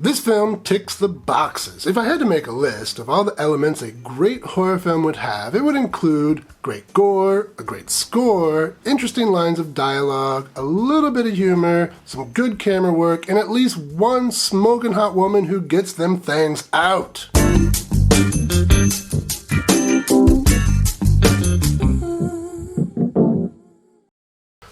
This film ticks the boxes. If I had to make a list of all the elements a great horror film would have, it would include great gore, a great score, interesting lines of dialogue, a little bit of humor, some good camera work, and at least one smoking hot woman who gets them things out.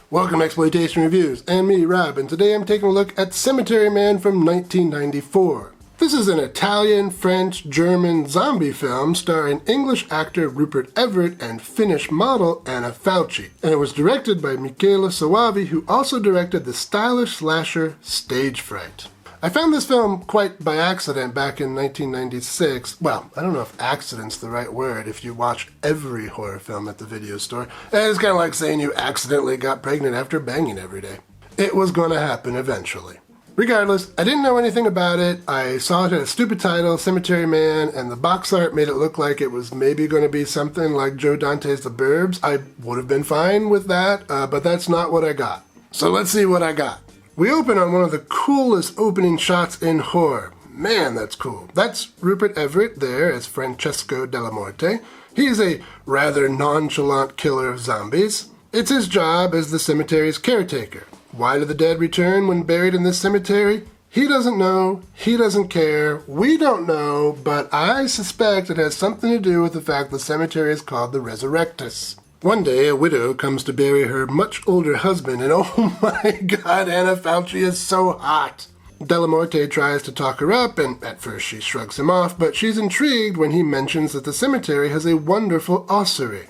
Welcome to Exploitation Reviews, and me, Rob, and today I'm taking a look at Cemetery Man from 1994. This is an Italian, French, German zombie film starring English actor Rupert Everett and Finnish model Anna Falchi, and it was directed by Michele Soavi, who also directed the stylish slasher Stage Fright. I found this film quite by accident back in 1996. Well, I don't know if accident's the right word if you watch every horror film at the video store. It's kind of like saying you accidentally got pregnant after banging every day. It was going to happen eventually. Regardless, I didn't know anything about it. I saw it had a stupid title, Cemetery Man, and the box art made it look like it was maybe going to be something like Joe Dante's The Burbs. I would have been fine with that, but that's not what I got. So let's see what I got. We open on one of the coolest opening shots in horror. Man, that's cool. That's Rupert Everett there as Francesco Della Morte. He's a rather nonchalant killer of zombies. It's his job as the cemetery's caretaker. Why do the dead return when buried in this cemetery? He doesn't know, he doesn't care, we don't know, but I suspect it has something to do with the fact the cemetery is called the Resurrectus. One day, a widow comes to bury her much older husband, and oh my god, Anna Falchi is so hot! Della Morte tries to talk her up, and at first she shrugs him off, but she's intrigued when he mentions that the cemetery has a wonderful ossuary.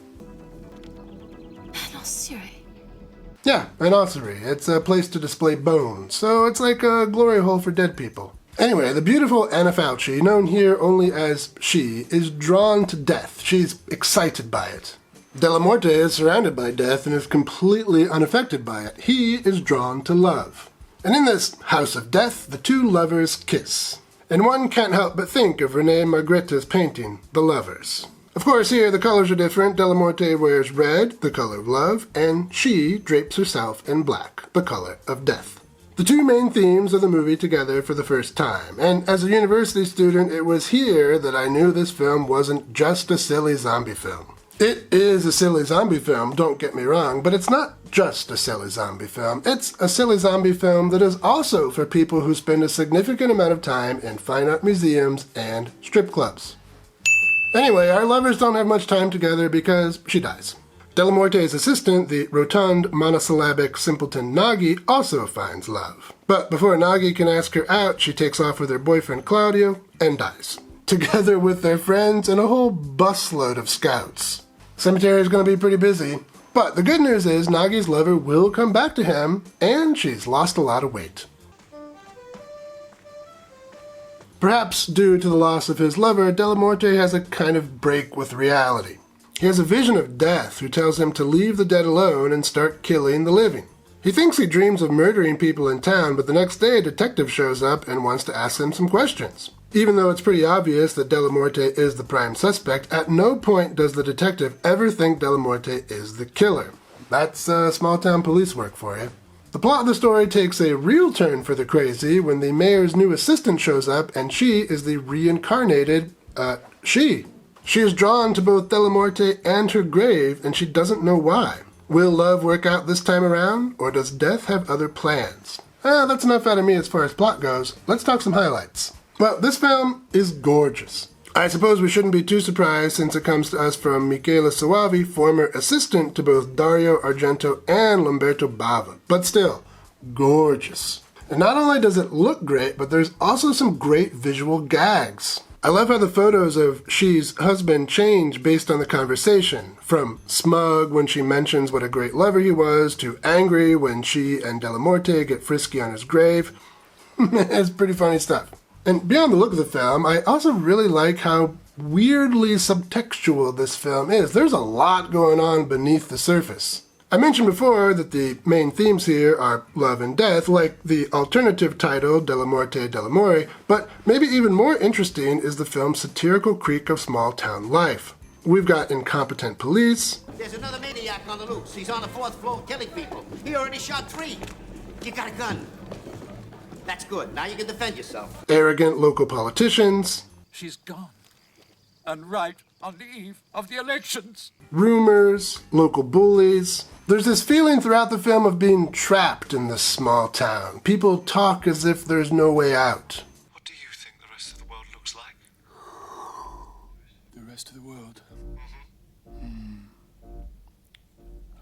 An ossuary? Yeah, an ossuary. It's a place to display bones, so it's like a glory hole for dead people. Anyway, the beautiful Anna Falchi, known here only as she, is drawn to death. She's excited by it. Della Morte is surrounded by death and is completely unaffected by it. He is drawn to love. And in this house of death, the two lovers kiss. And one can't help but think of René Magritte's painting, The Lovers. Of course, here the colors are different. Della Morte wears red, the color of love, and she drapes herself in black, the color of death. The two main themes of the movie together for the first time. And as a university student, it was here that I knew this film wasn't just a silly zombie film. It is a silly zombie film, don't get me wrong, but it's not just a silly zombie film. It's a silly zombie film that is also for people who spend a significant amount of time in fine art museums and strip clubs. Anyway, our lovers don't have much time together because she dies. Della Morte's assistant, the rotund, monosyllabic simpleton Nagi, also finds love. But before Nagi can ask her out, she takes off with her boyfriend Claudio and dies, together with their friends and a whole busload of scouts. Cemetery is going to be pretty busy, but the good news is Nagi's lover will come back to him, and she's lost a lot of weight. Perhaps due to the loss of his lover, Della Morte has a kind of break with reality. He has a vision of death who tells him to leave the dead alone and start killing the living. He thinks he dreams of murdering people in town, but the next day a detective shows up and wants to ask him some questions. Even though it's pretty obvious that Della Morte is the prime suspect, at no point does the detective ever think Della Morte is the killer. That's small-town police work for you. The plot of the story takes a real turn for the crazy when the mayor's new assistant shows up, and she is the reincarnated, she. She is drawn to both Della Morte and her grave, and she doesn't know why. Will love work out this time around, or does death have other plans? That's enough out of me as far as plot goes. Let's talk some highlights. Well, this film is gorgeous. I suppose we shouldn't be too surprised since it comes to us from Michele Soavi, former assistant to both Dario Argento and Lamberto Bava. But still, gorgeous. And not only does it look great, but there's also some great visual gags. I love how the photos of she's husband change based on the conversation, from smug when she mentions what a great lover he was, to angry when she and Della Morte get frisky on his grave. It's pretty funny stuff. And beyond the look of the film, I also really like how weirdly subtextual this film is. There's a lot going on beneath the surface. I mentioned before that the main themes here are love and death, like the alternative title, Della Morte dell'Amore, but maybe even more interesting is the film's satirical critique of small-town life. We've got incompetent police. There's another maniac on the loose. He's on the 4th floor killing people. He already shot 3. You got a gun. That's good. Now you can defend yourself. arrogant local politicians, She's gone. And right on the eve of the elections. rumors, local bullies. There's this feeling throughout the film of being trapped in this small town. People talk as if there's no way out. What do you think the rest of the world looks like? The rest of the world?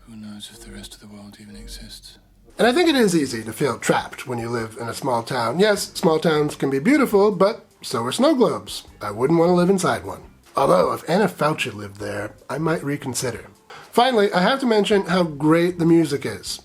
Who knows if the rest of the world even exists? And I think it is easy to feel trapped when you live in a small town. Yes, small towns can be beautiful, but so are snow globes. I wouldn't want to live inside one. Although, if Anna Falchi lived there, I might reconsider. Finally, I have to mention how great the music is.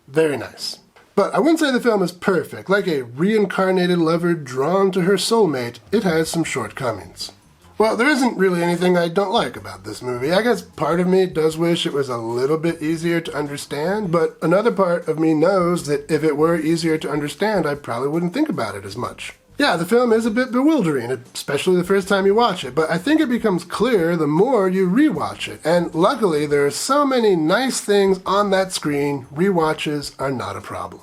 Very nice. But I wouldn't say the film is perfect. Like a reincarnated lover drawn to her soulmate, it has some shortcomings. Well, there isn't really anything I don't like about this movie. I guess part of me does wish it was a little bit easier to understand, but another part of me knows that if it were easier to understand, I probably wouldn't think about it as much. Yeah, the film is a bit bewildering, especially the first time you watch it, but I think it becomes clear the more you rewatch it. And luckily, there are so many nice things on that screen, rewatches are not a problem.